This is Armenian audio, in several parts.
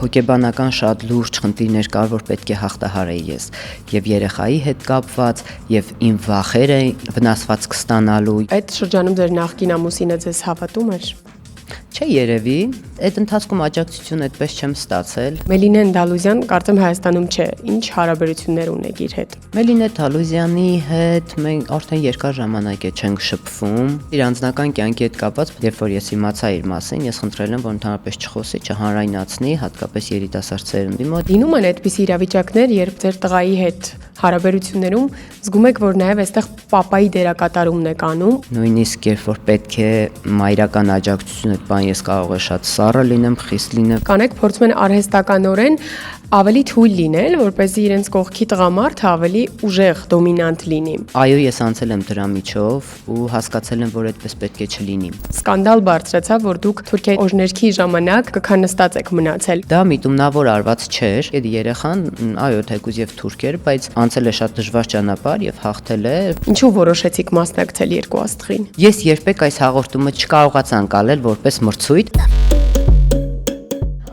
հոգեբանական շատ լուրջ խնդիրներ կար, որ պետք է հաղթահարեի ես եւ երեխայի հետ կապված եւ իմ վախերը վնասվածք ստանալու։ Այդ շրջանում ձեր նախկին ամուսինը ձեզ հավատում էր։ Չէ, երևի, այդ ընթացքում աջակցություն այդպես չեմ ստացել։ Մելինե Դալուզյան կարծեմ Հայաստանում չէ, ինչ հարաբերություններ ունեք իր հետ։ Մելինե Դալուզյանի հետ մենք արդեն երկար ժամանակ է չենք շփվում։ Իր անձնական կյանքի հետ կապված, երբ որ ես իմացա իր մասին, ես խնդրել եմ, որ ընդհանրապես չխոսի, չհանրայնացնի, հատկապես երիտասարդ սերունդի մոտ։ Լինում են այդպիսի իրավիճակներ, երբ ձեր տղայի հետ հարաբերություններում զգում եք, որ նաև այստեղ պապայի դերակատարումն եք անում։ Նույնիսկ երբ որ պետք է մայրական աջակցություն այդ բան ես կարող եմ շատ սառը լինեմ, խիստ լինեմ։ Կանեք փորձում են արհեստականորեն ավելի թույլ լինել, որպեսզի իրենց կողքի տղամարդը ավելի ուժեղ, դոմինանտ լինի։ Այո, ես անցել եմ դրա միջով ու հասկացել եմ, որ այդպես պետք է չլինի։ Սկանդալ բարձրացավ, որ դուք Թուրքիայի օրհներքի ժամանակ կքանստած եք մնացել։ Դա միտումնավոր արված չէր։ Այդ երեխան, այո, թեկուզ եւ թուրք էր, բայց անցել է շատ դժվար ճանապարհ եւ հաղթել է։ Ինչու որոշեցիք մասնակցել երկու աստղին։ Ես երբեք այս հաղորդումը չկարողացա անցնել որպես մրցույթ։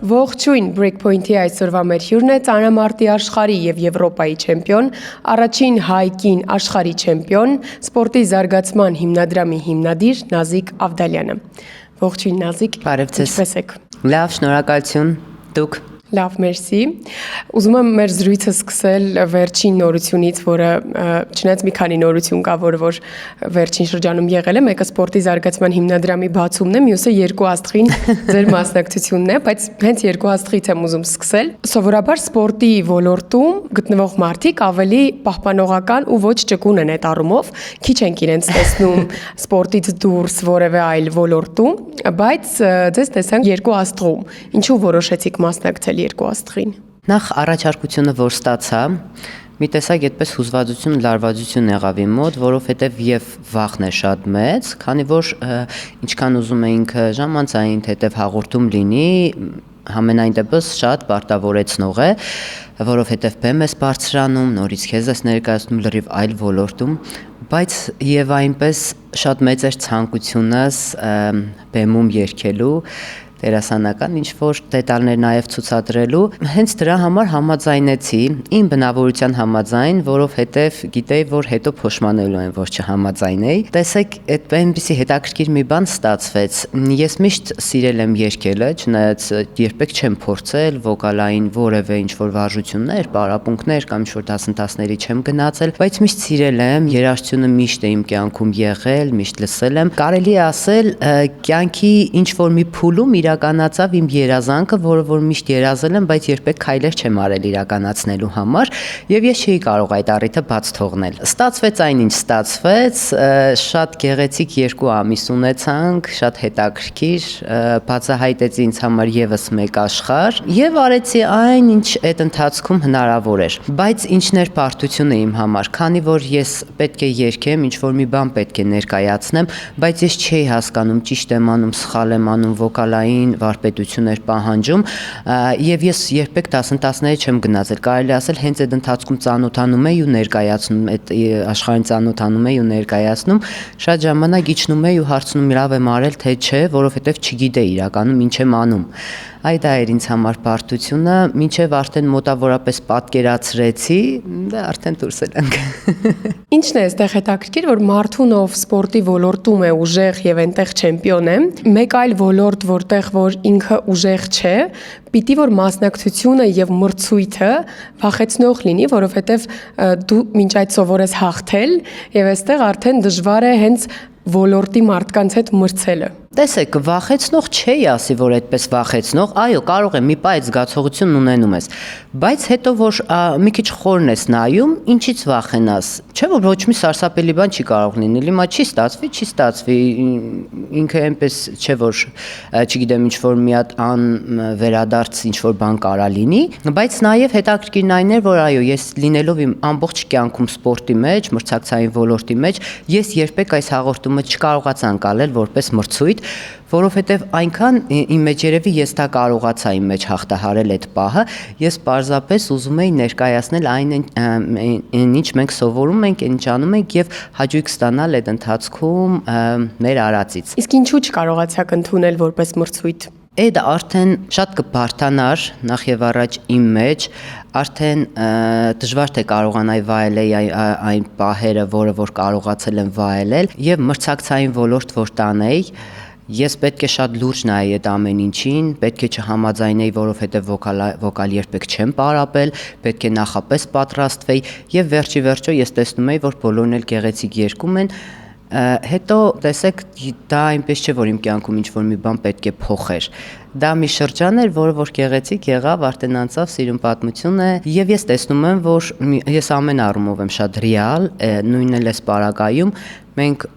Ողջույն, Breakpoint-ի այսօրվա մեր հյուրն է ծանրամարտի աշխարհի եւ Եվրոպայի չեմպիոն, առաջին հայ կին աշխարհի չեմպիոն, սպորտի զարգացման հիմնադրամի հիմնադիր Նազիկ Ավդալյանը։ Ողջույն Նազիկ, ինչպե՞ս եք։ Լավ, շնորհակալություն։ Դուք։ Լավ, մերսի։ Ուզում եմ մեր զրույցը սկսել վերջին նորությունից, որը չնայած մի քանի նորություն կա, որ վերջին շրջանում եղել է, մեկը սպորտի զարգացման հիմնադրամի բացումն է, մյուսը երկու աստղին ձեր մասնակցությունն է, բայց հենց երկու աստղից եմ ուզում սկսել։ Սովորաբար սպորտի ոլորտում գտնվող մարդիկ ավելի պահպանողական ու ոչ ճկուն են այդ առումով, քիչ ենք իրենց տեսնում սպորտից դուրս որևէ այլ ոլորտում, բայց ձեզ տեսանք երկու աստղում։ Ինչու որոշեցիք մասնակցել երկու աստղին։ Նախ առաջարկությունը որ ստացա, մի տեսակ այդպես հուզվածություն, լարվածություն եղավ իմ մոտ, որովհետև եւ վախն է շատ մեծ, քանի որ ինչքան ուզում էինք ժամանցային թեթև հաղորդում լինի, համենայն դեպս շատ պարտավորեցնող է, որովհետև բեմ ես բարձրանում, նորից քեզ ես ներկայացնում լրիվ այլ ոլորտում, բայց եւ այնպես շատ մեծ էր ցանկությունս բեմում երգելու դերասանական ինչ-որ դետալներ նաև ցուցադրելու, հենց դրա համար համաձայնեցի, իմ բնավորության համաձայն, որովհետև գիտեի, որ հետո փոշմանելու եմ, որ չհամաձայնեի։ Տեսեք, այնպեսի հետաքրքիր մի բան ստացվեց։ Ես միշտ սիրել եմ երգելը, չնայած երբեք չեմ փորձել վոկալային որևէ ինչ-որ վարժություններ, պարապմունքներ կամ ինչ-որ դասընթացների չեմ գնացել, բայց միշտ սիրել եմ, երաժշտությունը միշտ է իմ կյանքում եղել, միշտ լսել եմ։ Կարելի է ասել, կյանքի ինչ-որ մի փուլում իրականացավ իմ երազանքը, որը որ միշտ երազել եմ, բայց երբեք քայլեր չեմ արել իրականացնելու համար, եւ ես չէի կարող այդ առիթը բաց թողնել։ Ստացվեց այնինչ ստացվեց, շատ գեղեցիկ երկու ամիս ունեցանք, շատ հետաքրքիր, բացահայտեց ինձ համար եւս մեկ աշխարհ եւ արեցի այն, ինչ այդ ընթացքում հնարավոր էր։ Բայց ինչն էր բարդությունը իմ համար, քանի որ ես պետք է երգեմ, ինչ որ մի բան պետք է ներկայացնեմ, բայց ես չէի հասկանում ճիշտ եմ անում, սխալ եմ անում, վոկալային վարպետություն էր պահանջում եւ ես երբեք դասընթացների չեմ գնացել, կարելի ասել հենց այդ ընթացքում ծանոթանում էի ու ներկայացնում, այդ աշխարհին ծանոթանում էի ու ներկայացնում, շատ ժամանակ իջնում էի ու հարցնում լավ եմ արել թե չէ, որովհետեւ չգիտեի իրականում ինչ եմ անում։ Այդ էր ինձ համար բարդությունը, մինչև արդեն մոտավորապես պատկերացրեցի, դա արդեն դուրս ենք։ Ինչն է այստեղ հետաքրքիր, որ մարդուն ով սպորտի ոլորտում է ուժեղ եւ այնտեղ չեմպիոն է, մեկ այլ ոլորտ, որտեղ որ ինքը ուժեղ չէ, պիտի որ մասնակցությունը եւ մրցույթը վախեցնող լինի, որովհետեւ դու մինչ այդ սովորես հաղթել եւ այստեղ արդեն դժվար է հենց ոլորտի մարդկանց հետ մրցելը։ Տեսեք, վախեցնող չէի ասի, որ այդպես վախեցնող, այո, կարող է մի պահ այդ զգացողությունն ունենում ես, բայց հետո որ մի քիչ խորն ես նայում, ինչից վախենաս։ Չէ՞ որ ոչ մի սարսափելի բան չի կարող լինել, հիմա չի ստացվի, ինքը այնպես չէ որ, չգիտեմ, ինչ որ մի հատ վերադարձ ինչ որ բան կարա լինի, բայց նաև հետաքրքիրն այն էր, որ այո, ես լինելով իմ ամբողջ կյանքում սպորտի մեջ, մրցակցային ոլորտի մեջ, ես երբեք այս հաղորդումը չկարողացա անցնել որպես մրցույթ, որովհետև այնքան իմ մեջ երևի ես դա կարողացա իմ մեջ հաղթահարել այդ պահը, ես պարզապես ուզում էի ներկայացնել այն ինչ մենք սովորում ենք, ինչ անում ենք եւ հաճույք ստանալ այդ ընթացքում մեր արածից։ Իսկ ինչու չկարողացաք ընդունել որպես մրցույթ։ Այդ արդեն շատ կբարթանար նախ եւ առաջ իմ մեջ, արդեն դժվար թե կարողանայի վայելել այն պահերը, որ կարողացել եմ վայելել եւ մրցակցային ոլորտ որ տանեի, ես պետք է շատ լուրջ նայեի այդ ամեն ինչին, պետք է չհամաձայնեի, որովհետեւ վոկալ երբեք չեմ պարապել, պետք է նախապես պատրաստվեի եւ վերջի ես տեսնում էի, որ բոլորն էլ գեղեցիկ երգում են, հետո տեսեք դա այնպես չէ որ իմ կյանքում ինչ որ մի բան պետք է փոխեր դա մի շրջան էր որը որ գեղեցիկ եղավ արդեն անցավ սիրուն պատմություն է եւ ես տեսնում եմ որ ես ամեն առումով եմ շատ ռեալ նույնն էլ էս պարագայում մենք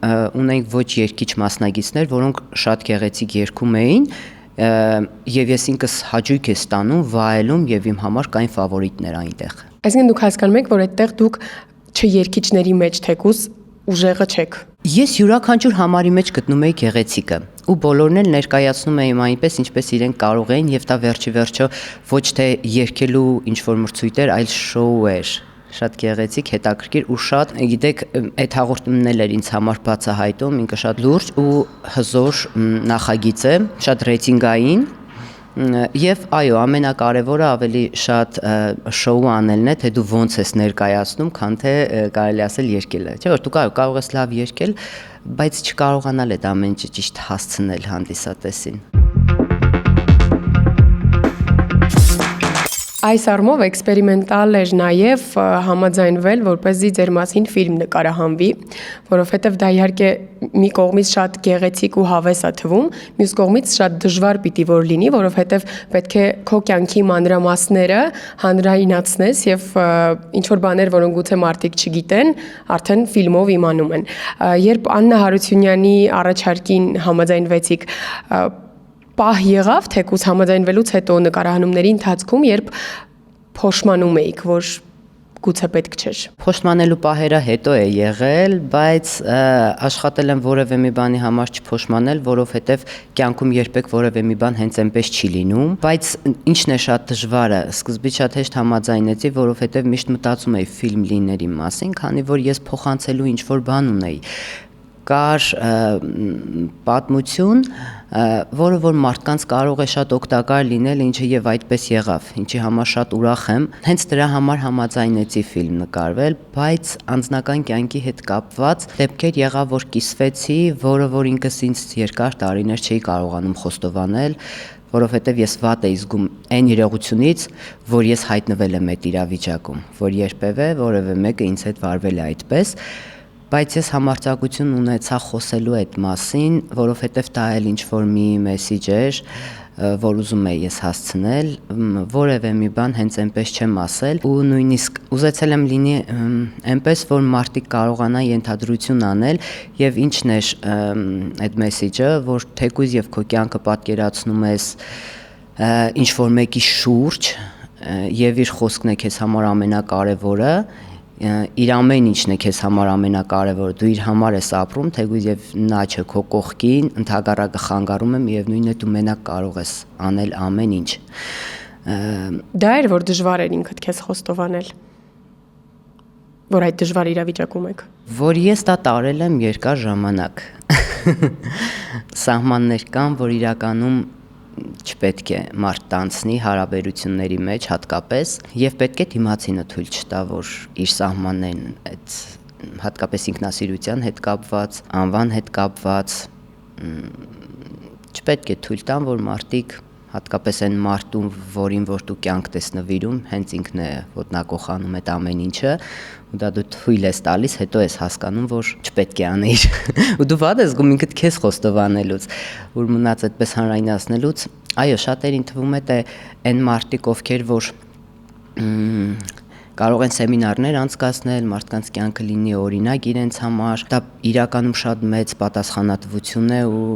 ունենք ոչ երկիչ մասնագետներ որոնք շատ գեղեցիկ երգում էին եւ ես ինքս հաճույք եմ ստանում վայելում եւ իմ համար կային ֆավորիտներ այնտեղ այսինքն դուք հասկանում եք որ այդտեղ դուք չերկիչների մեջ թեկուս ուժեղը չեք Ես յուրաքանչյուր համարի մեջ գտնում էի գեղեցիկը ու բոլորն էլ ներկայացնում էին այնպես ինչպես իրենք կարող էին եւ դա վերջը ոչ թե երգելու ինչ որ մրցույթ էր այլ շոու էր շատ գեղեցիկ հետաքրքիր ու շատ գիտեք այդ հաղորդումն էլ էր ինձ համար բացահայտում ինքը շատ լուրջ ու հզոր նախագիծ է շատ ռեյտինգային Եվ այո, ամենակարևորը ավելի շատ շոու անելն է, թե դու ոնց ես ներկայացնում, քան թե կարելի ասել երգելը։ Չէ՞ որ դու կարող ես լավ երգել, բայց չկարողանալ այդ ամեն ինչը ճիշտ հասցնել հանդիսատեսին։ Այս առումով էքսպերիմենտալ էր նաև համաձայնվել, որպեսզի ձեր մասին ֆիլմ նկարահանվի, որովհետև դա իհարկե մի կողմից շատ գեղեցիկ ու հավես է թվում, մյուս կողմից շատ դժվար պիտի որ լինի, որովհետև պետք է քո կյանքի մանրամասները հանրայնացնես եւ ինչ որ բաներ, որոնք գուցե մարդիկ չգիտեն, արդեն ֆիլմով իմանում են։ Երբ Աննա Հարությունյանի առաջարկին համաձայնվեցիք, պահ եղավ, թեկուզ համաձայնվելուց հետո նկարահանումների ընթացքում, երբ փոշմանում էիք, որ գուցե պետք չէր։ Փոշմանելու պահերը հետո է եղել, բայց աշխատել եմ որևէ մի բանի համար չփոշմանել, որովհետև կյանքում երբեք որևէ մի բան հենց այնպես չի լինում, բայց ինչն է շատ դժվարը, սկզբից շատ հեշտ համաձայնեցի, որովհետև միշտ մտածում էի ֆիլմ լիների մասին, քանի որ ես փոխանցելու ինչ որ բան ունեի։ Կար պատմություն, որը որ մարդկանց կարող է շատ օգտակար լինել, ինչը եւ այդպես եղավ, ինչի համար շատ ուրախ եմ։ Հենց դրա համար համաձայնեցի ֆիլմ նկարվել, բայց անձնական կյանքի հետ կապված դեպքեր եղավ, որ կիսվեցի, որը որ ինքս ինձ երկար տարիներ չէի կարողանում խոստովանել, որովհետև ես վատ էի զգում այն իրողությունից, որ ես հայտնվել եմ այդ իրավիճակում, որ երբևէ որևէ մեկը ինձ հետ վարվել է այդպես Բայց ես համարձակություն ունեցա խոսելու այդ մասին, որովհետև դա էլ ինչ-որ մի մեսիջ էր, որ ուզում էի ես հասցնել, որևէ մի բան հենց այնպես չեմ ասել ու նույնիսկ ուզեցել եմ լինի այնպես, որ մարդիկ կարողանան ենթադրություն անել եւ ինչն է այդ մեսիջը, որ թեկուզ եւ քո կյանքը պատկերացնում ես ինչ-որ մեկի շուրջ եւ իր խոսքն է քեզ համար ամենակարևորը իր ամեն ինչն է քեզ համար ամենակարևորը, դու իր համար ես ապրում, թեգուզ եւ նա չէ քո կողքին, ընդհակառակը խանգարում եմ եւ նույնն է դու մենակ կարող ես անել ամեն ինչ։ Դա էր որ դժվար էր ինքդ քեզ խոստովանել։ Որ այդ դժվար իրավիճակում եք։ Որ ես դա տարել եմ երկար ժամանակ։ Սահմաններ կան, որ իրականում չպետք է մարդ տանցնի հարաբերությունների մեջ հատկապես եւ պետք է դիմացինը թույլ չտա որ իր սահմաններն այդ հատկապես ինքնասիրության հետ կապված, անվան հետ կապված չպետք է թույլ տան որ մարդիկ հատկապես այն մարդուն, որին որ դու կյանք ես նվիրում, հենց ինքն է ոտնակոխանում այդ ամեն ինչը, ու դա դու թույլ ես տալիս, հետո ես հասկանում, որ չպետք է անեիր։ Ու դու վատ ես զգում ինքդ քեզ խոստովանելուց, որ մնաց այդպես հանրայնացնելուց, այո, շատերին թվում է թե այն մարդիկ, ովքեր որ կարող են սեմինարներ անցկացնել, մարդկանց կյանքը լինի օրինակ իրենց համար, դա իրականում շատ մեծ պատասխանատվություն է ու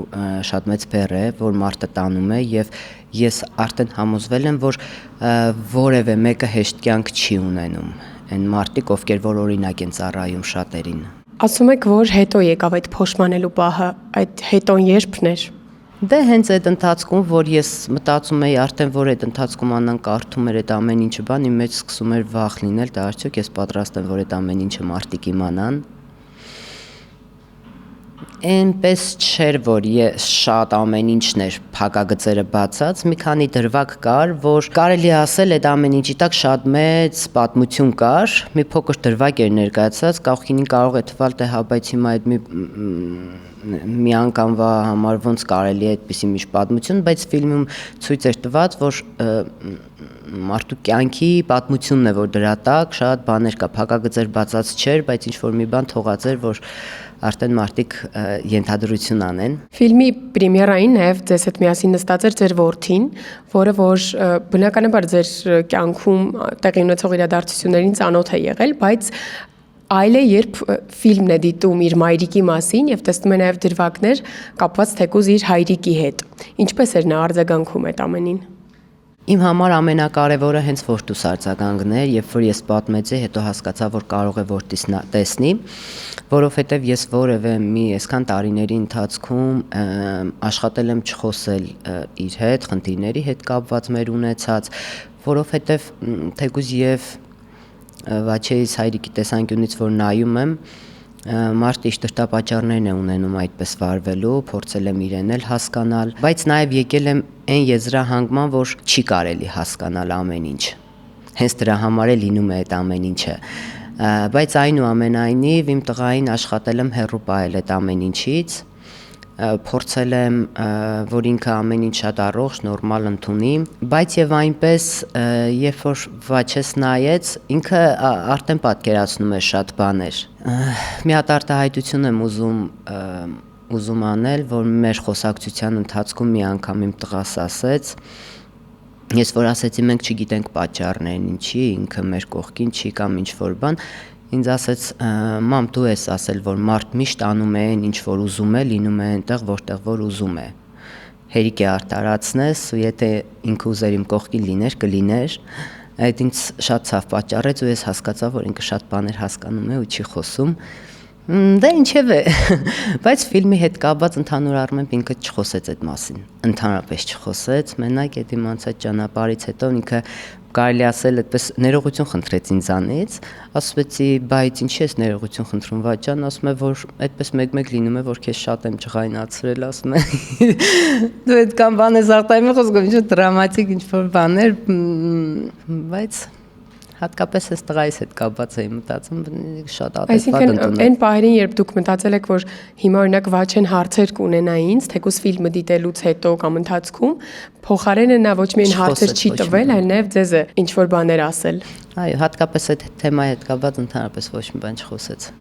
շատ մեծ բեռ է, որ մարդը տանում է եւ ես արդեն համոզվել եմ, որ որևէ մեկը հեշտ կյանք չի ունենում, այն մարդիկ, ովքեր որ օրինակ են ծառայում շատերին։ Ասում եք, որ հետո եկավ այդ փոշմանելու պահը, այդ հետոն երբն էր։ Դե հենց այդ ընթացքում, որ ես մտածում էի արդեն, որ այդ ընթացքում Աննան կարդում էր այդ ամեն ինչը բան, իմ մեջ սկսում էր վախ լինել, դա արդյոք ես պատրաստ եմ, որ այդ ամեն ինչը մարդիկ իմանան։ Այնպես չէր, որ ես շատ ամեն ինչն էր փակագծերը բացած, մի քանի դրվագ կար, որ կարելի ասել այդ ամեն ինչի տակ շատ մեծ պատմություն կար, մի փոքր դրվագ էր ներկայացած, կողքինին կարող է թվալ, թե հա, բայց հիմա այդ մի անգամվա համար ոնց կարելի է այդպիսի մի պատմություն, բայց ֆիլմում ցույց էր տված, որ մարդու կյանքի պատմությունն է, որ դրա տակ շատ բաներ կա, փակագծեր բացած չէր, բայց ինչ որ մի բան թողած էր, որ արդեն մարդիկ ենթադրություն անեն։ Ֆիլմի պրեմիերային նաև ձեզ հետ միասին նստած էր ձեր որդին, որը որ բնականաբար ձեր կյանքում տեղի ունեցող իրադարձություններին ծանոթ է եղել, բայց այլ է, երբ ֆիլմն է դիտում իր մայրիկի մասին եւ տեսնում է նաև դրվագներ կապված թեկուզ իր հայրիկի հետ։ Ինչպես էր նա արձագանքում այդ ամենին։ Իմ համար ամենակարևորը հենց որդուս արձագանքն էր, երբ որ ես պատմեցի, հետո հասկացա, որ կարող է որդիս տեսնի, որովհետև ես որևէ մի այսքան տարիների ընթացքում աշխատել եմ չխոսել իր հետ, խնդիրների հետ կապված մեր ունեցած, որովհետև թեկուզ եւ Վաչեիս հայրիկի տեսանկյունից որ նայում եմ, մարդը իր դրդապատճառներն է ունենում այդպես վարվելու, փորձել եմ իրեն էլ հասկանալ, բայց նաև եկել եմ այն եզրահանգման, որ չի կարելի հասկանալ ամեն ինչ։ Հենց դրա համար է լինում է այդ ամեն ինչը։ Բայց այնուամենայնիվ իմ տղային աշխատել եմ հեռու պահել այդ ամեն ինչից, փորձել եմ, որ ինքը ամեն ինչ շատ առողջ, նորմալ ընդունի, բայց եւ այնպես, երբ որ Վաչես նայեց, ինքը արդեն պատկերացնում է շատ բաներ։ Մի հատ արտահայտություն եմ ուզում անել, որ մեր խոսակցության ընթացքում մի անգամ իմ տղաս ասեց, ես որ ասեցի մենք չգիտենք պատճառներն ինչի, ինքը մեր կողքին չի կամ ինչ որ բան, ինձ ասեց մամ դու ես ասել որ մարդ միշտ անում է այն ինչ որ ուզում է, լինում է այնտեղ որտեղ որ ուզում է, հերիք է արտարացնես ու եթե ինքը ուզեր իմ կողքին լիներ կլիներ, այդ ինձ շատ ցավ պատճառեց ու ես հասկացա որ ինքը շատ բաներ հասկանում է ու չի խոսում, դե ինչև է, բայց ֆիլմի հետ կապված ընդհանուր առմամբ ինքը չխոսեց այդ մասին, ընդհանրապես չխոսեց, մենակ այդ իմանցած ճանապարհից հետո ինքը կարելի ասել այդպես ներողություն խնդրեց ինձանից, ասացի, բայց ինչի՞ ես ներողություն խնդրում Վաչան, ասում է, որ այդպես մեկ-մեկ լինում է, որ քեզ շատ եմ ջղայնացրել, ասում է, դու այդքան բան ես արտահայտում խոսքում, ինչ դրամատիկ ինչ-որ բաներ, բայց հատկապես այս տղայիս հետ կապված էի մտածում, շատ ադեկվատ ընդունել։ Այսինքն այն պահերին, երբ դուք մտածել եք, որ հիմա օրինակ Վաչեն հարցեր կունենա ինձ, թեկուզ ֆիլմը դիտելուց հետո կամ ընթացքում, փոխարենը նա ոչ միայն հարցեր չի տվել, այլ նաև ձեզ է ինչ որ բաներ ասել։ Այո, հատկապես այդ թեմայի հետ կապված ընդհանրապես ոչ մի բան չխոսեց։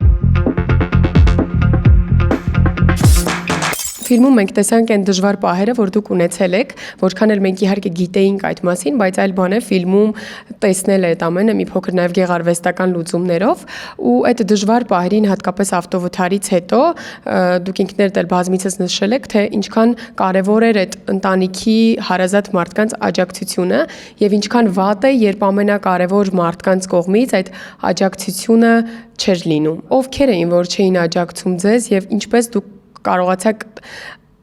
Ֆիլմում մենք տեսանք այն դժվար պահերը, որ դուք ունեցել եք, որքան էլ մենք իհարկե գիտեինք այդ մասին, բայց այլ բան է ֆիլմում տեսնել այդ ամենը մի փոքր նաև գեղարվեստական լուծումներով, ու այդ դժվար պահերին հատկապես ավտովթարից հետո դուք ինքներդ էլ բազմիցս նշել եք, թե ինչքան կարևոր էր այդ ընտանիքի հարազատ մարդկանց աջակցությունը եւ ինչքան վատ է, երբ ամենակարևոր մարդկանց կողմից այդ աջակցությունը չէր լինում։ Ովքեր էին, որ չէին աջակցում ձեզ եւ ինչպես դուք կարողացաք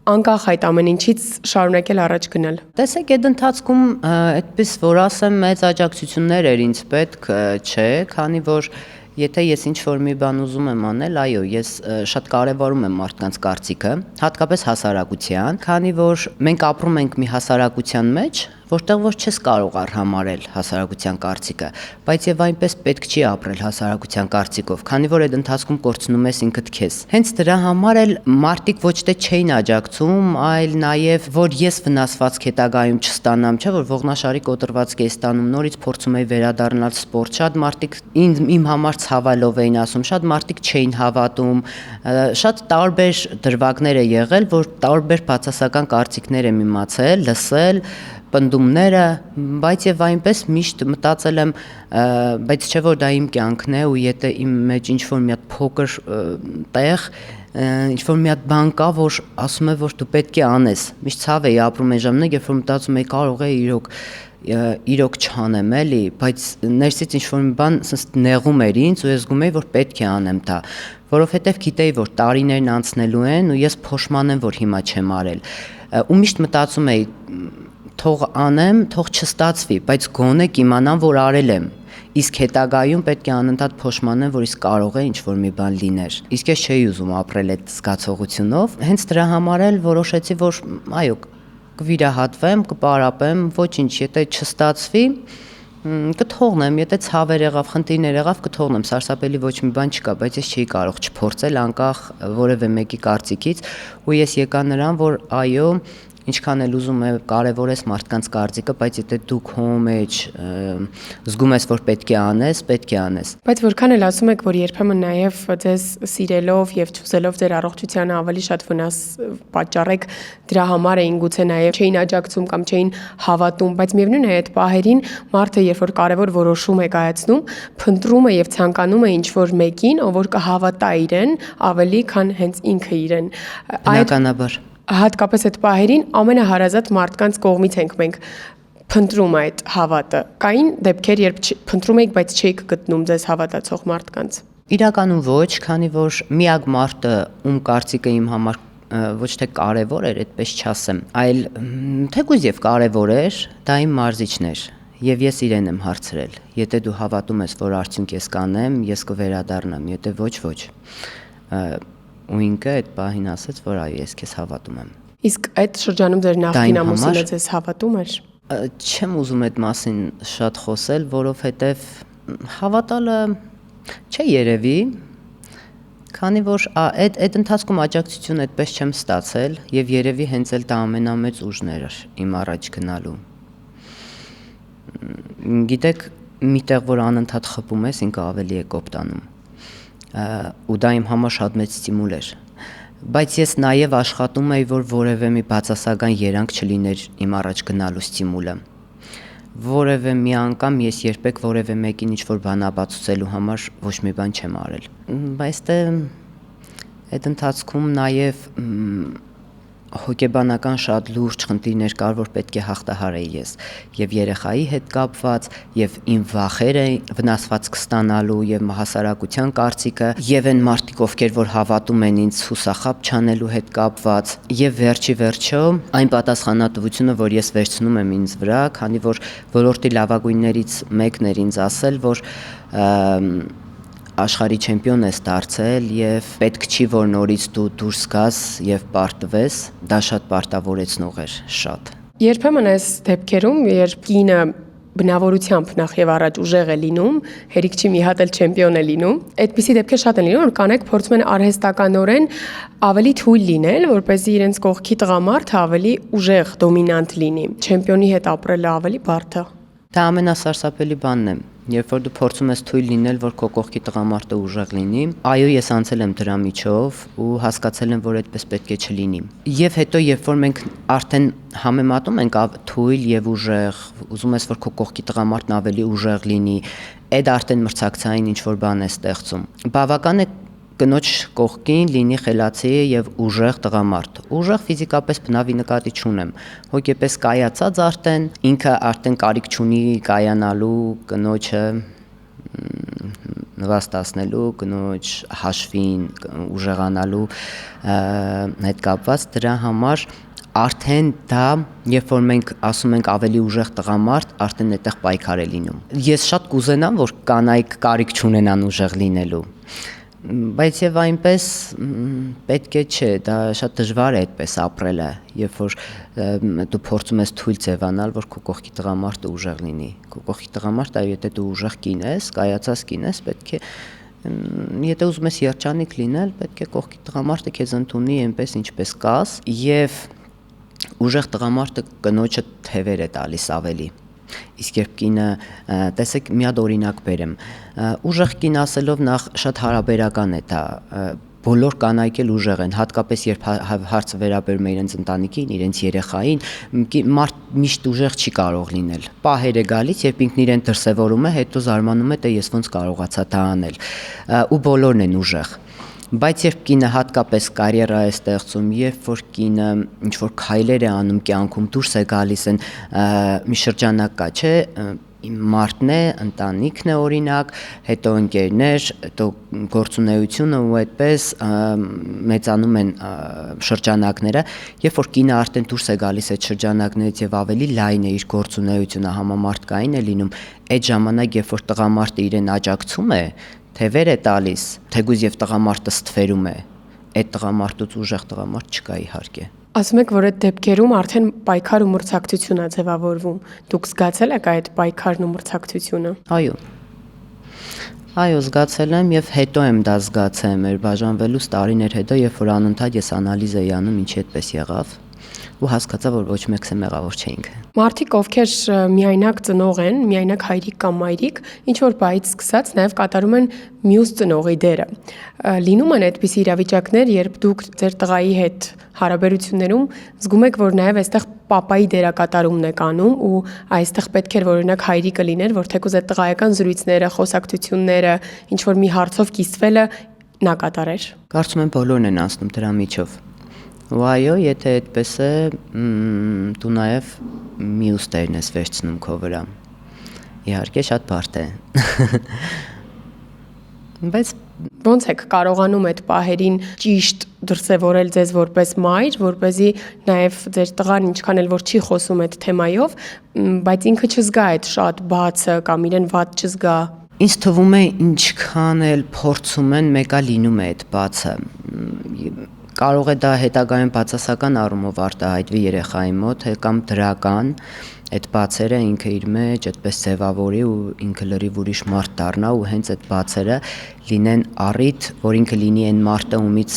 անկախ այդ ամեն ինչից շարունակել առաջ գնալ։ Տեսեք, այդ ընթացքում այդպես որ ասեմ, մեծ աջակցություններ էր ինձ պետք, չէ, քանի որ եթե ես ինչ-որ մի բան ուզում եմ անել, այո, ես շատ կարևորում եմ մարդկանց կարծիքը, հատկապես հասարակության, քանի որ մենք ապրում ենք մի հասարակության մեջ, որտեղ որ չես կարող արհամարել հասարակության կարծիքը, բայց եւ այնպես պետք չի ապրել հասարակության կարծիքով, քանի որ այդ ընթացքում կորցնում ես ինքդ քեզ։ Հենց դրա համար էլ մարդիկ ոչ թե չէին աջակցում, այլ նաեւ որ ես վնասվածք հետագայում չստանամ, չէ՞ որ ողնաշարի կոտրվածք էի ստանում, նորից փորձում էի վերադառնալ սպորտ, շատ մարդիկ իմ համար ցավալով էին ասում, շատ մարդիկ չէին հավատում, շատ տարբեր դրվագներ է եղել, որ տարբեր բացասական կարծիքներ եմ իմացել, լսել, պնդումները, բայց եւ այնպես միշտ մտածել եմ, բայց չէ որ դա իմ կյանքն է ու եթե իմ մեջ ինչ-որ մի հատ փոքր տեղ, ինչ-որ մի հատ բան կա, որ ասում է, որ դու պետք է անես։ Միշտ ցավ էի ապրում այն ժամանակ, երբ որ մտածում էի կարող է իրոք չանեմ էլի, բայց ներսից ինչ-որ մի բան նեղում էր ինձ ու ես զգում էի, որ պետք է անեմ դա, որովհետեւ գիտեի, որ տարիներն անցնելու են ու ես փոշմանեմ, որ հիմա չեմ արել։ Ու միշտ մտածում էի թող անեմ, թող չստացվի, բայց գոնե կիմանամ, որ արել եմ։ Իսկ հետագայում պետք է անընդհատ փոշմանեն, որ իսկ կարող է ինչ-որ մի բան լիներ։ Իսկ ես չէի ուզում ապրել այդ զգացողությունով։ Հենց դրա համար էլ որոշեցի, որ այո, կվիրահատվեմ, կպարապեմ, ոչինչ, եթե չստացվի, կթողնեմ, եթե ցավեր եղավ, խնդիրներ եղավ, կթողնեմ, սարսափելի ոչ մի բան չկա, բայց ես չէի կարող չփորձել անկախ որևէ մեկի կարծիքից, ու ես եկա նրան, որ այո, ինչքան էլ ուզում է կարևորես մարդկանց կարծիքը, բայց եթե դու քո մեջ զգում ես, որ պետք է անես։ Բայց որքան էլ ասում եք, որ երբեմն նաև ձեզ սիրելով եւ ճուզելով ձեր առողջությանը ավելի շատ վնաս պատճառեք, դրա համար էին գուցե նաև չէին աջակցում կամ չէին հավատում, բայց միևնույն է այդ պահերին մարդը երբ որ կարևոր որոշում է կայացնում, փնտրում է եւ ցանկանում է ինչ-որ մեկին, ով որ կհավատա իրեն ավելի, քան հենց ինքը իրեն։ Բնականաբար Հատկապես այդ պահերին ամենահարազատ մարդկանց կողմից ենք մենք փնտրում այդ հավատը։ Կային դեպքեր, երբ փնտրում եք, բայց չէիք գտնում ձեզ հավատացող մարդկանց։ Իրականում ոչ, քանի որ միակ մարդը, ում կարծիքը իմ համար ոչ թե կարևոր էր, այդպես չասեմ, այլ թեկուզ եւ կարևոր էր, դա իմ մարզիչն էր։ Եվ ես իրեն եմ հարցրել. եթե դու հավատում ես, որ արդյունք ես կանեմ, ես կվերադառնամ, եթե ոչ։ Ու ինքը այդ պահին ասաց, որ այո, ես քեզ հավատում եմ։ Իսկ այդ շրջանում ձեր նախկին ամուսինը ձեզ հավատում էր։ Չեմ ուզում այդ մասին շատ խոսել, որովհետև հավատալը չէ երևի, քանի որ այդ ընթացքում աջակցություն այդպես չեմ ստացել եւ երևի հենց էլ դա ամենամեծ ուժն էր իմ առաջ գնալու։ Գիտեք, միտեղ որ անընդհատ խփում ես, ինքը ավելի է կոպտանում։ Ու դա իմ համար շատ մեծ ստիմուլ էր, բայց ես նաև աշխատում էի, որ որևէ մի բացասական երանգ չլիներ իմ առաջ գնալու ստիմուլը, որևէ մի անգամ ես երբեք որևէ մեկին ինչ-որ բան ապացուցելու համար ոչ մի բան չեմ արել, բայց այդ ընթացքում նաև հոգեբանական շատ լուրջ խնդիրներ կար, որ պետք է հաղթահարեի ես եւ երեխայի հետ կապված, եւ իմ վախերը վնասված կստանալու եւ հասարակության կարծիքը, եւ այն մարդիկ, ովքեր որ հավատում են ինձ հուսախաբ չանելու հետ կապված, եւ վերջո այն պատասխանատվությունը, որ ես վերցնում եմ ինձ վրա, քանի որ ոլորտի լավագույններից մեկն էր ինձ ասել, որ աշխարհի չեմպիոն ես դարձել եւ պետք չի որ նորից դու դուրս գաս եւ պարտվես, դա շատ պարտավորեցնող էր, շատ։ Երբեմն այս դեպքերում, երբ կինը բնավորությամբ նախ եւ առաջ ուժեղ է լինում, հերիք չի մի հատ էլ չեմպիոն է լինում, այդպիսի դեպքեր շատ են լինում, որ կանայք փորձում են արհեստականորեն ավելի թույլ լինել, որպեսզի իրենց կողքի տղամարդը ավելի ուժեղ, դոմինանտ լինի։ Չեմպիոնի հետ ապրելը ավելի բարդ է։ Դա ամենասարսափելի բանն է, երբ որ դու փորձում ես թույլ լինել, որ քո կողքի տղամարդը ուժեղ լինի, այո, ես անցել եմ դրա միջով ու հասկացել եմ, որ այդպես պետք է չլինի։ Եվ հետո, երբ որ մենք արդեն համեմատում ենք թույլ եւ ուժեղ, ուզում ես, որ քո կողքի տղամարդն ավելի ուժեղ լինի, այդ արդեն մրցակցային ինչ-որ բան է ստեղծում։ Բավական է կնոջ կողքին լինի խելացի եւ ուժեղ տղամարդ։ Ուժեղ ֆիզիկապես բնավի նկատի չունեմ։ Հոգեպես կայացած արդեն ինքը արդեն կարիք չունի կայանալու կնոջը նվաստացնելու, կնոջ հաշվին ուժեղանալու հետ կապված դրա համար արդեն դա, երբ որ մենք ասում ենք ավելի ուժեղ տղամարդ, արդեն այդտեղ պայքար է լինում։ Ես շատ կուզենամ, որ կանայք կարիք չունենան ուժեղ լինելու։ Բայց եւ այնպես պետք է չէ, դա շատ դժվար է այդպես ապրելը, երբ որ դու փորձում ես թույլ ձևանալ, որ քո կողքի տղամարդը ուժեղ լինի։ Քո կողքի տղամարդը, եթե դու ուժեղ կին ես, կայացած կին ես, պետք է եթե ուզում ես երջանիկ լինել, պետք է կողքի տղամարդը քեզ ընդունի այնպես ինչպես կաս, եւ ուժեղ տղամարդը կնոջը թևեր է տալիս ավելի։ Իսկ երբ կինը, տեսեք, մի հատ օրինակ բերեմ, ուժեղ կին ասելով նախ շատ հարաբերական է դա, բոլոր կանայք էլ ուժեղ են, հատկապես երբ հարցը վերաբերում է իրենց ընտանիքին, իրենց երեխային, մարդ միշտ ուժեղ չի կարող լինել։ Պահեր է գալիս, երբ ինքն իրեն դրսևորում է, հետո զարմանում է, թե ես ոնց կարողացա դա անել, ու բոլորն են ուժեղ։ Բայց երբ կինը հատկապես կարիերա է ստեղծում, երբ որ կինը ինչ-որ քայլեր է անում կյանքում, դուրս է գալիս մի շրջանակ կա, չէ, մարդն է, ընտանիքն է օրինակ, հետո ընկերներ, հետո գործունեությունը ու այդպես մեծանում են շրջանակները, երբ որ կինը արդեն դուրս է գալիս այդ շրջանակներից եւ ավելի լայն է իր գործունեությունը, համամարտկային է լինում, այդ ժամանակ երբ որ տղամարդը իրեն աջակցում է, թևեր է տալիս, թեկուզ եւ տղամարդը ստվերում է, այդ տղամարդուց ուժեղ տղամարդ չկա իհարկե։ Ասում եք, որ այդ դեպքերում արդեն պայքար ու մրցակցություն է ձևավորվում։ Դուք զգացել եք այդ պայքարն ու մրցակցությունը։ Այո, զգացել եմ եւ հետո եմ դա զգացել մեր բաժանվելուց տարիներ հետո, երբ որ անընդհատ ես անալիզ էի անում, ինչի այդպես եղավ ու հասկացա, որ ոչ մեկս է մեղավոր չէինք։ Մարդիկ, ովքեր միայնակ ծնող են, միայնակ հայրիկ կամ մայրիկ, ինչ որ բայից սկսած նաև կատարում են մյուս ծնողի դերը։ Լինում են այդպիսի իրավիճակներ, երբ դուք ձեր տղայի հետ հարաբերություններում զգում եք, որ նաև այստեղ պապայի դերակատարումն եք անում ու այստեղ պետք էր որ օրինակ հայրիկը լիներ, որ թեկուզ այդ տղայական զրույցները, խոսակցությունները, ինչ որ մի հարցով կիսվելը նա կատարեր։ Կարծում եմ բոլորն են անցնում դրա միջով։ Ու այո, եթե այդպես է, դու նաև մյուս տերն ես վերցնում քո վրա։ Իհարկե շատ բարդ է։ Բայց ո՞նց եք կարողանում այդ պահերին ճիշտ դրսևորել ձեզ որպես մայր, որպեսզի նաև ձեր տղան ինչքան էլ որ չի խոսում այդ թեմայով, բայց ինքը չզգա այդ շատ բացը կամ իրեն վատ չզգա։ ինձ թվում է ինչքան էլ փորձում են, մեկա լինում է այդ բացը։ Կարող է դա հետագայում բացասական առումով արտահայտվի երեխայի մոտ, կամ դրական, այդ բացերը ինքը իր մեջ այդպես ձևավորի ու ինքը լրիվ ուրիշ մարդ դառնա ու հենց այդ բացերը լինեն առիթ, որ ինքը լինի այն մարդը, ումից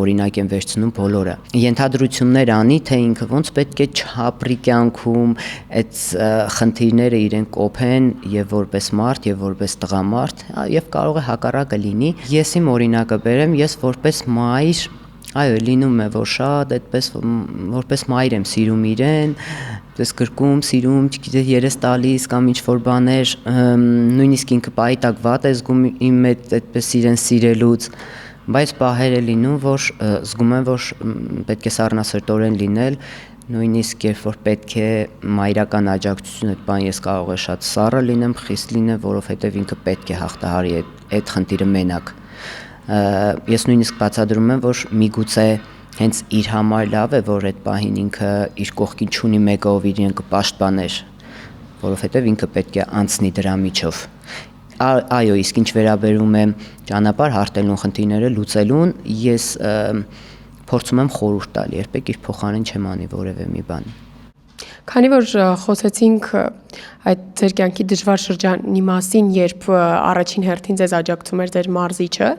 օրինակ են վերցնում բոլորը։ Ենթադրություններ անի, թե ինքը ոնց պետք է չապրի կյանքում, այդ խնդիրները իրեն կոփեն եւ որպես մարդ եւ որպես տղամարդ, եւ կարող է հակառակը լինի։ Ես իմ օրինակը բերեմ, ես որպես մայր, այո, լինում է, որ շատ այդպես որպես մայր եմ սիրում իրեն, այդպես գրկում, սիրում, չգիտես, երես տալիս կամ ինչ որ բաներ, նույնիսկ ինքը պայտակ վատ է զգում իմ հետ այդպես իրեն սիրելուց, բայց պահեր է լինում, որ զգում եմ, որ պետք է սառնասրտորեն լինել, նույնիսկ երբ որ պետք է մայրական աջակցություն, այդ բան ես կարող է շատ սառը լինեմ, խիստ լինեմ, որովհետև ինքը պետք է հաղթահարի այդ խնդիրը մենակ։ Ես նույնիսկ բացատրում եմ, որ միգուցե հենց իր համար լավ է, որ այդ պահին ինքը իր կողքին չունի մեկը, ով իրեն կպաշտպաներ, որովհետև ինքը պետք է անցնի դրա միջով։ Այո, իսկ ինչ վերաբերում է ճանապարհ հարթելուն խնդիրները լուծելուն, ես փորձում եմ խորհուրդ տալ, երբեք իր փոխարեն չեմ անի որևէ մի բան։ Քանի որ խոսեցինք այդ ձեր կյանքի դժվար շրջանի մասին, երբ առաջին հերթին ձեզ աջակցում էր ձեր մարզիչը,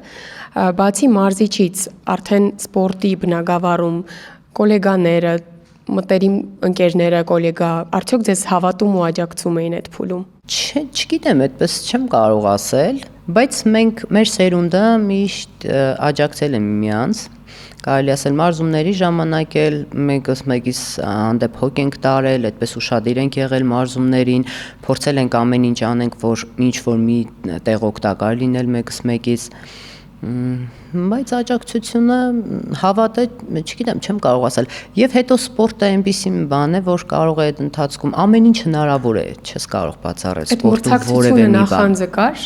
բացի մարզիչից արդեն սպորտի բնագավառում գոլեգաները, մտերիմ ընկերները, գոլեգա, արդյոք ձեզ հավատում ու աջակցում էին այդ փուլում։ Չգիտեմ, այդպես չեմ կարող ասել, բայց մենք մեր սերունդը միշտ աջակցել են միմյանց։ Կարելի ասել մարզումների ժամանակ էլ մեկս մեկիս հանդեպ հոգ ենք տարել, այդպես ուշադիր ենք եղել մարզումներին, փորձել ենք ամեն ինչ անենք, որ ինչ որ մի տեղ օգտակար լինել մեկս մեկից, բայց աջակցությունը հավատը, չգիտեմ, չեմ կարող ասել։ Եվ հետո սպորտը այնպիսի մի բան է, որ կարող է այդ ընթացքում ամեն ինչ հնարավոր է, չես կարող բացառել սպորտում որևէ մի բան։ Նախանձը կար։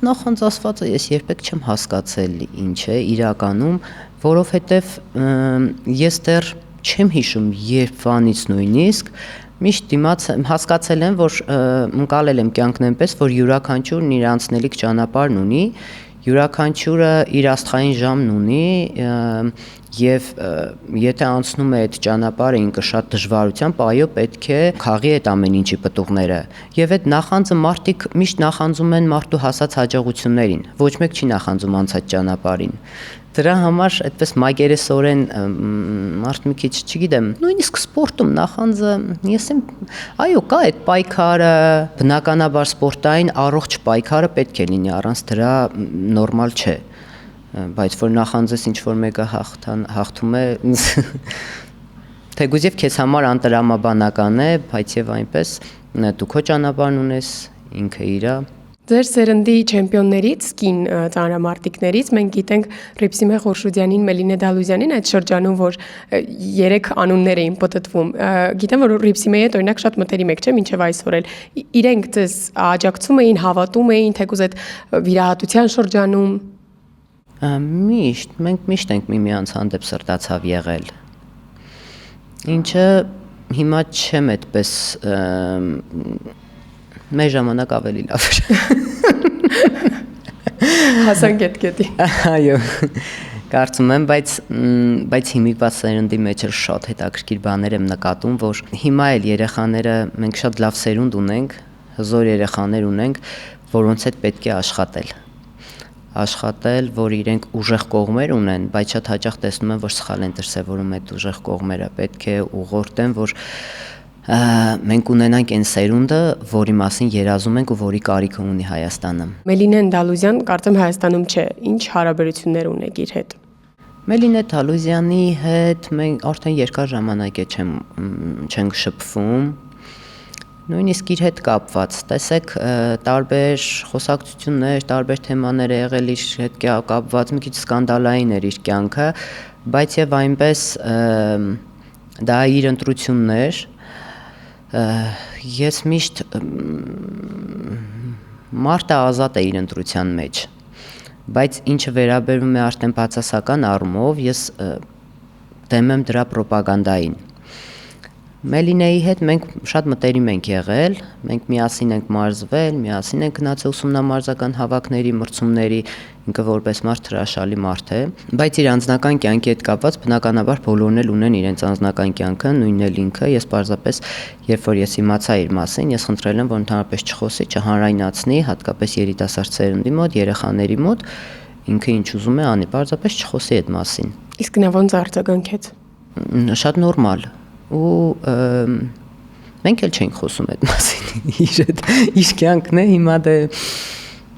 Նախանձասվածը ես երբեք չեմ հասկացել ինչ է իրականում, որովհետև ես դեռ չեմ հիշում երբվանից նույնիսկ միշտ դիմաց հասկացել եմ, որ ընկալել եմ կյանքն այնպես, որ յուրաքանչյուրն իր անցնելիք ճանապարհն ունի, յուրաքանչյուրը իր աստղային ժամն ունի եւ եթե անցնում է այդ ճանապարհը ինքը շատ դժվարությամբ, այո, պետք է քաղի այդ ամեն ինչի պտուղները։ Եվ այդ նախանձը մարդիկ միշտ նախանձում են մարդու հասած հաջողություններին, ոչ մեկ չի նախանձում անցած ճանապարհին։ Դրա համար այդպես մագերեսորեն մարդ մի քիչ, չգիտեմ, նույնիսկ սպորտում նախանձը, այո, կա այդ պայքարը, բնականաբար սպորտային առողջ պայքարը պետք է լինի, առանց դրա նորմալ չէ, բայց որ նախանձես ինչ որ մեկը հաղթում է, թեկուզ եւ քեզ համար անտրամաբանական է, բայց եւ այնպես դու քո ճանապարհն ունես, ինքը իրա։ Ձեր սերնդի չեմպիոններից, կին ծանրամարտիկներից մենք գիտենք Ռիփսիմե Խորշուդյանին, Մելինե Դալուզյանին այդ շրջանում, որ 3 անուններ էին պատտվում։ Գիտեմ, որ Ռիփսիմեի հետ օրինակ շատ մտերիմ եք, չէ՞, մինչև այսօր էլ։ Իրենք ձեզ աջակցում էին, հավատում էին, թեկուզ այդ վիրահատության շրջանում։ Մենք միշտ ենք միմյանց հանդեպ սրտացավ եղել։ Ինչը հիմա չեմ այդպես մեր ժամանակ ավելի լավ էր։ Հասանք այդ կետի։ Այո, կարծում եմ, բայց հիմիկված սերնդի մեջ էլ շատ հետաքրքիր բաներ եմ նկատում, որ հիմա էլ երեխաները մենք շատ լավ սերունդ ունենք, հզոր երեխաներ ունենք, որոնց հետ պետք է աշխատել, որ իրենք ուժեղ կողմեր ունեն, բայց շատ հաճախ տեսնում եմ, որ սխալ են դրսևորում այդ ուժեղ կողմերը, պետք է ուղղորդեն, որ մենք ունենանք այն սերունդը, որի մասին երազում ենք ու որի կարիքը ունի Հայաստանը։ Մելինե Դալուզյան կարծեմ Հայաստանում չէ, ինչ հարաբերություններ ունեք իր հետ։ Մելինե Դալուզյանի հետ մենք արդեն երկար ժամանակ է չենք շփվում, նույնիսկ իր հետ կապված, տեսեք, տարբեր խոսակցություններ, տարբեր թեմաներ եղել իր հետ կապված, մի քիչ սկանդալային էր իր կյանքը, բայց եւ այնպես դա իր ընտրությունն էր։ Ես միշտ մարդը ազատ է իր ընտրության մեջ, բայց ինչը վերաբերում է արդեն բացասական առումով, ես դեմ եմ դրա ռոպագանդային։ Մելինեի հետ մենք շատ մտերիմ ենք եղել, մենք միասին ենք մարզվել, միասին ենք գնացել ուսումնամարզական հավաքների, մրցումների, ինքը որպես մարդ հրաշալի մարդ է, բայց իր անձնական կյանքի հետ կապված բնականաբար բոլորն էլ ունեն իրենց անձնական կյանքը, նույնն էլ ինքը, ես պարզապես երբ որ ես իմացա իր մասին, ես խնդրել եմ, որ ընդհանրապես չխոսի, չհանրայնացնի, հատկապես երիտասարդ սերնդի մոտ, երեխաների մոտ, ինքը ինչ ուզում է անի, պարզապես չխոսի այդ մասին։ Իսկ նա ոնց արձագանքեց։ Շատ նորմալ ու մենք էլ չենք խոսում այդ մասին, իր կյանքն է, հիմա դե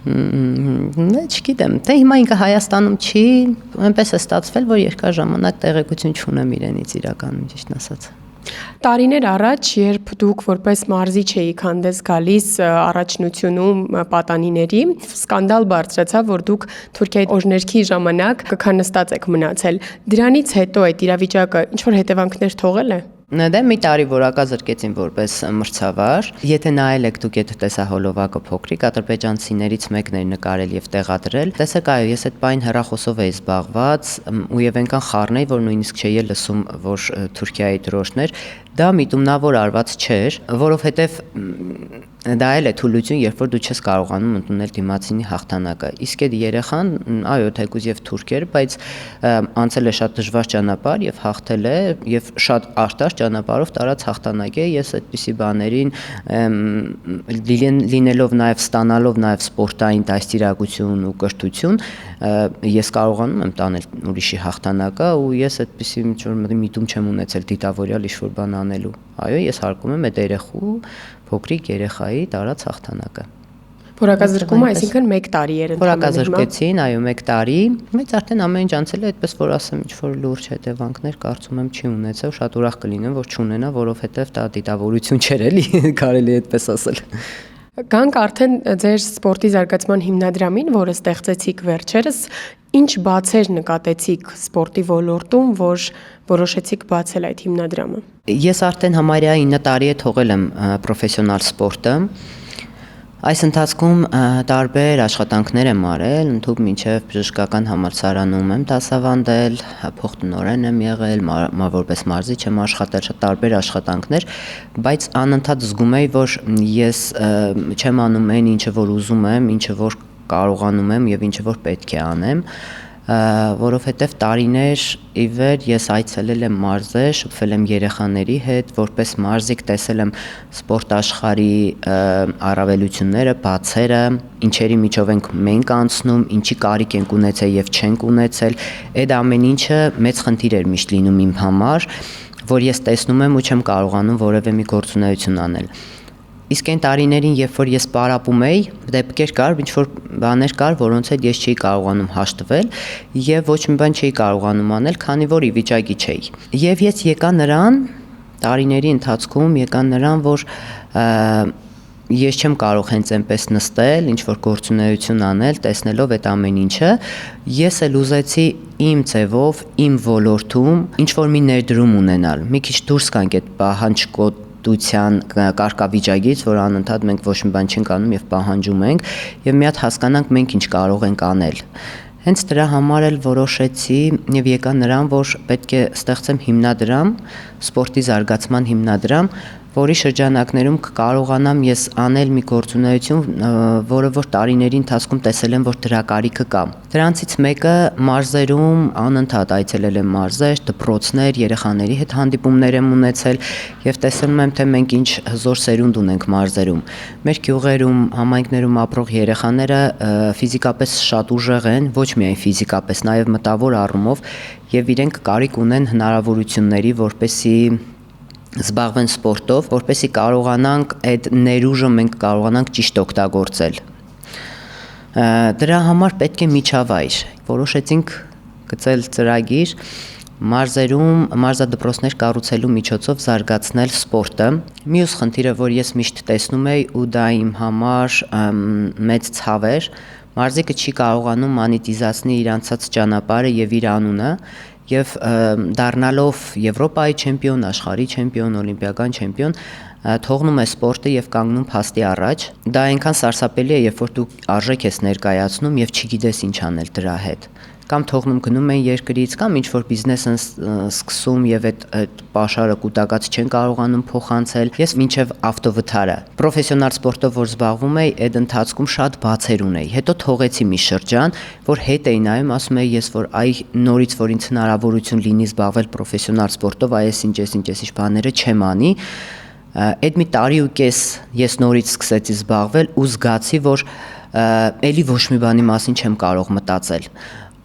չգիտեմ, թե հիմա ինքը Հայաստանում չի, այնպես է ստացվել, որ երկար ժամանակ տեղեկություն չունեմ իրենից իրականում, ճիշտն ասած։ Տարիներ առաջ, երբ դուք որպես մարզիչ էիք հանդես գալիս առաջնությունում պատանիների, սկանդալ բարձրացավ, որ դուք Թուրքիայի օրհներքի ժամանակ կքանստած եք մնացել։ Դրանից հետո այդ իրավիճակը ինչ որ հետևանքներ թողել է։ Դե մի տարի որակա զրկեցին որպես մրցավար։ Եթե նայել եք դուք այդ տեսահոլովակը փոքրիկ ադրբեջանցիներից մեկն էր նկարել եւ տեղադրել, տեսեք, այո, ես այդ պայն հեռախոսով էի զբաղված ու եւ այնքան խառն էի, որ նույնիսկ չէի լսում, որ Թուրքիայի դրոշն էր։ Դա միտումնավոր արված չէր, որովհետեւ դա էլ է թուլություն, երբ որ դու չես կարողանում ընդունել դիմացինի հաղթանակը։ Իսկ այդ երեխան, այո, թեկուզ եւ թուրք էր, բայց անցել է շատ դժվար ճանապարհ եւ հաղթել է եւ շատ արտաշ ճանապարհով տարած հաղթանակ է։ Ես այդպիսի բաներին լինելով նաեւ ստանալով նաեւ սպորտային դաստիարակություն ու կրթություն, ես կարողանում եմ տանել ուրիշի հաղթանակը ու ես այդպիսի միտում չեմ ունեցել դիտավորյալ ինչ-որ բան անելու։ Այո, ես հարգում եմ այդ երեխու, փոքրիկ երեխայի տարած հաղթանակը։ Որակազրկումը, այսինքն 1 տարի էր ընդհանրապես։ Որակազրկեցին, այո, 1 տարի, բայց արդեն ամեն ինչ անցել է, այդպես որ ասեմ, ինչ որ լուրջ հետևանքներ կարծում եմ չի ունեցել, շատ ուրախ կլինեմ, որ չունենա, որովհետև դա դիտավորություն չէր էլի, կարելի է այդպես ասել։ Գանք արդեն ձեր սպորտի զարգացման հիմնադրամին, որը ստեղծեցիք վերջերս, ինչ բացեր նկատեցիք սպորտի ոլորտում, որ որոշեցիք բացել այդ հիմնադրամը։ Ես արդեն համարյա 9 տարի է թողել եմ պրոֆեսիոնալ սպորտը։ Այս ընթացքում տարբեր աշխատանքներ եմ արել, ընդհանուր մինչև բժշկական համալսարանում եմ դասավանդել, փոխտնօրեն եմ եղել, որպես մարզիչ եմ աշխատել, շատ տարբեր աշխատանքներ, բայց անընդհատ զգում էի, որ ես չեմ անում այն ինչը որ ուզում եմ, ինչը որ կարողանում եմ եւ ինչը որ պետք է անեմ, որովհետև տարիներ ի վեր ես այցելել եմ մարզեր, շփվել եմ երեխաների հետ, որպես մարզիկ տեսել եմ սպորտ աշխարհի առավելությունները, բացերը, ինչերի միջով ենք մենք անցնում, ինչի կարիք ենք ունեցել եւ չենք ունեցել, այդ ամեն ինչը մեծ խնդիր էր միշտ լինում իմ համար, որ ես տեսնում եմ ու չեմ կարողանում որևէ մի գործունեություն անել։ Իսկ այն տարիներին, երբ որ ես պարապում էի, դեպքեր կար, ինչ-որ բաներ կար, որոնց հետ ես չէի կարողանում հաշտվել եւ ոչ մի բան չէի կարողանում անել, քանի որ ի վիճակի չէի։ Եվ ես եկա նրան տարիների ընթացքում, որ ես չեմ կարող հենց այնպես նստել, ինչ որ գործունեություն անել, տեսնելով այդ ամեն ինչը, ես էլ ուզեցի իմ ձևով, իմ ոլորտում ինչ որ մի ներդրում ունենալ, մի քիչ դուրս գանք այդ պահանջկոտության կարգավիճակից, որ անընդհատ մենք ոչ մի բան չենք անում եւ պահանջում ենք, եւ մի հատ հասկանանք մենք ինչ կարող ենք անել։ Հենց դրա համար էլ որոշեցի եւ եկա նրան, որ պետք է ստեղծեմ հիմնադրամ, սպորտի զարգացման հիմնադրամ, որի շրջանակներում կկարողանամ ես անել մի գործունեություն, որը որ տարիների ընթացքում տեսել եմ, որ դրա կարիքը կա։ Դրանցից մեկը մարզերում անընդհատ այցելել եմ մարզեր, դպրոցներ, երեխաների հետ հանդիպումներ եմ ունեցել եւ տեսնում եմ, թե մենք ինչ հզոր սերունդ ունենք մարզերում։ Մեր գյուղերում, համայնքներում ապրող երեխաները ֆիզիկապես շատ ուժեղ են, ոչ միայն ֆիզիկապես, նաեւ մտավոր առումով եւ իրենք կարիք ունեն հնարավորությունների, որպեսզի զբաղվեն սպորտով, որպեսզի կարողանանք այդ ներուժը մենք կարողանանք ճիշտ օգտագործել։ Դրա համար պետք է միջավայր։ Որոշեցինք գծել ծրագիր մարզերում մարզադպրոցներ կառուցելու միջոցով զարգացնել սպորտը։ Մյուս խնդիրը, որ ես միշտ տեսնում եի ու դա իմ համար մեծ ցավ էր, մարզիկը չի կարողանում մոնետիզացնել իր անցած ճանապարհը եւ իր անունը եւ դառնալով Եվրոպայի չեմպիոն, աշխարհի չեմպիոն, օլիմպիական չեմպիոն, թողնում է սպորտը եւ կանգնում փաստի առաջ։ Դա այնքան սարսափելի է, երբ որ դու արժեք ես ներկայացնում եւ չգիտես ինչ անել դրա հետ։ Կամ թողնում գնում են երկրից, կամ ինչ որ բիզնես են սկսում եւ այդ պաշարը կուտակած չեն կարողանում փոխանցել։ Ես մինչեւ ավտովթարը պրոֆեսիոնալ սպորտով որ զբաղվում եի, այդ ընթացքում շատ բացեր ունեի։ Հետո թողեցի մի շրջան, որ հետ էի նայում, ասում եի ես որ այ նորից որ ինձ հնարավորություն լինի զբաղվել պրոֆեսիոնալ սպորտով, այս ինչ բաները չեմ անի։ Այդ մի տարի ու կես ես նորից սկսեցի զբաղվել ու զգացի, որ էլի ոչ մի բանի մասին չեմ կարող մտածել։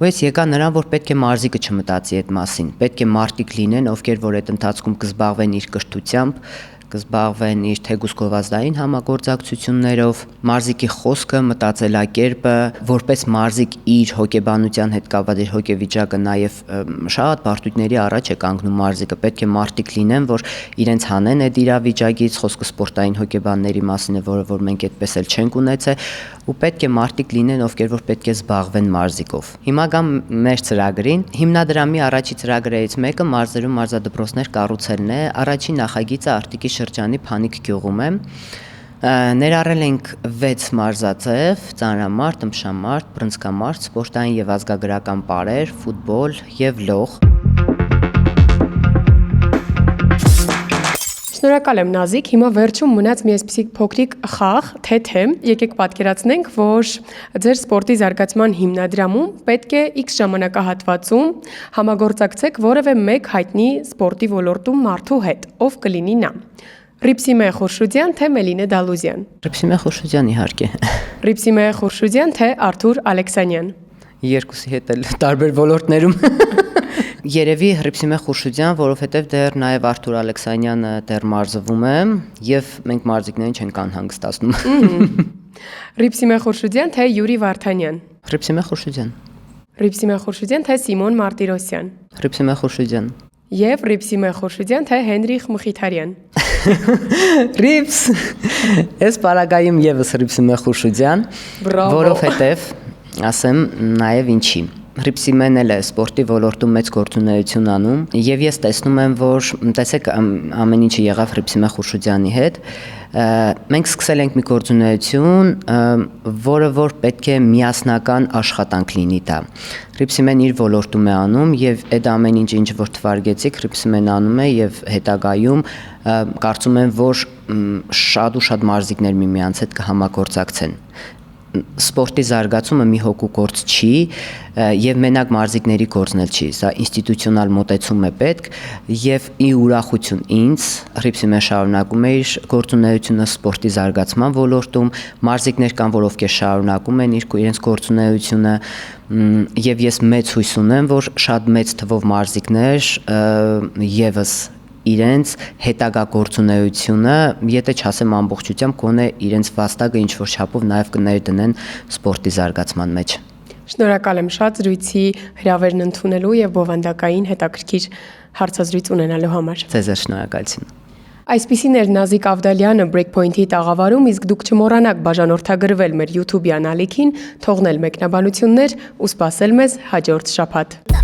Ու ես եկա նրան, որ պետք է մարզիկը չմտածի այդ մասին, պետք է մարդիկ լինեն, ովքեր որ այդ ընթացքում կզբաղվեն իր կրթությամբ, կզբաղվեն իր թեկուզ գովազդային համագործակցություններով, մարզիկի խոսքը, մտածելակերպը, որպես մարզիկ իր հոգեբանության հետ կապված իր հոգեվիճակը նաև շատ բարդությունների առաջ է կանգնում մարզիկը, պետք է մարդիկ լինեն, որ իրենց հանեն այդ իրավիճակից, խոսքը սպորտային հոգեբանների մասին է, որը որ մենք այդպես էլ չենք ունեցել, ու պետք է մարդիկ լինեն, ովքեր որ պետք է զբաղվեն մարզիկով։ Հիմա գամ մեր ծրագրին, հիմնադրամի առաջի ծրագրերից մեկը մարզերում մարզադպրոցներ կառուցելն է, առաջին նախագիծը Արտիկի շրջանի Փանիկ գյուղում է։ Ներառել ենք 6 մարզաձև՝ ծանրամարտ, ըմբշամարտ, բռնցքամարտ, սպորտային եւ ազգագրական պարեր, ֆուտբոլ եւ լող։ Շնորհակալ եմ Նազիկ, հիմա վերջում մնաց մի այսպիսի փոքրիկ խաղ, թե եկեք պատկերացնենք, որ ձեր սպորտի զարգացման հիմնադրամում պետք է X ժամանակահատվածում համագործակցեք որևէ մեկ հայտնի սպորտի ոլորտում մարդու հետ, ով կլինի նա։ Ռիփսիմե Խուրշուդյան թե Մելինե Դալուզյան։ Ռիփսիմե Խուրշուդյան իհարկե։ Ռիփսիմե Խուրշուդյան թե Արթուր Ալեքսանյան։ Երկուսի հետ էլ տարբեր ոլորտներում։ Երևի Ռիփսիմե Խուրշուդյան, որովհետև դեռ նաև Արթուր Ալեքսանյանը դեռ մարզվում է եւ մենք մարզիկներին չենք անհանգստացնում։ Ռիփսիմե Խուրշուդյան թե Յուրի Վարդանյան։ Ռիփսիմե Խուրշուդյան։ Ռիփսիմե Խուրշուդյան թե Սիմոն Մարտիրոսյան։ Ռիփսիմե Խուրշուդյան։ Եվ Ռիփսիմե Խուրշուդյան թե Հենրիխ Մխիթարյան։ Ռիփս։ Այս պարագայում եւս Ռիփսիմե Խուրշուդյան, որովհետև ասեմ նաև ինչի։ Ռիփսիմեն էլ է սպորտի ոլորտում մեծ գործունեություն անում եւ ես տեսնում եմ, որ տեսեք ամեն ինչը եղավ Ռիփսիմե Խուրշուդյանի հետ։ Մենք սկսել ենք մի գործունեություն, որը որ պետք է միասնական աշխատանք լինի դա։ Ռիփսիմեն իր ոլորտում է անում եւ այդ ամեն ինչ որ թվարկեցիք Ռիփսիմեն անում է եւ հետագայում կարծում եմ, որ շատ ու շատ մարզիկներ միմյանց հետ կհամագործակցեն։ Սպորտի զարգացումը մի հոգու գործ չի եւ մենակ մարզիկների գործն էլ չի, սա ինստիտուցիոնալ մոտեցում է պետք եւ ի ուրախություն ինձ Ռիփսիմեն շարունակում է իր գործունեությունը սպորտի զարգացման ոլորտում, մարզիկներ կան, որ ովքեր շարունակում են իրենց գործունեությունը եւ ես մեծ հույս ունեմ, որ շատ մեծ թվով մարզիկներ եւս իրենց հետագա գործունեությունը, եթե չասեմ ամբողջությամբ, գոնե իրենց վաստակը ինչ որ չափով նաև կներդնեն սպորտի զարգացման մեջ։ Շնորհակալ եմ շատ զրույցի հրավերն ընդունելու եւ բովանդակային հետաքրքիր հարցազրույց ունենալու համար։ Ձեզ շնորհակալություն։ Այսպիսին էր Նազիկ Ավդալյանը Breakpoint-ի տաղավարում, իսկ դուք չմոռանաք բաժանորդագրվել մեր YouTube-յան ալիքին, թողնել մեկնաբանություններ ու սպասել մեզ հաջորդ շաբաթ։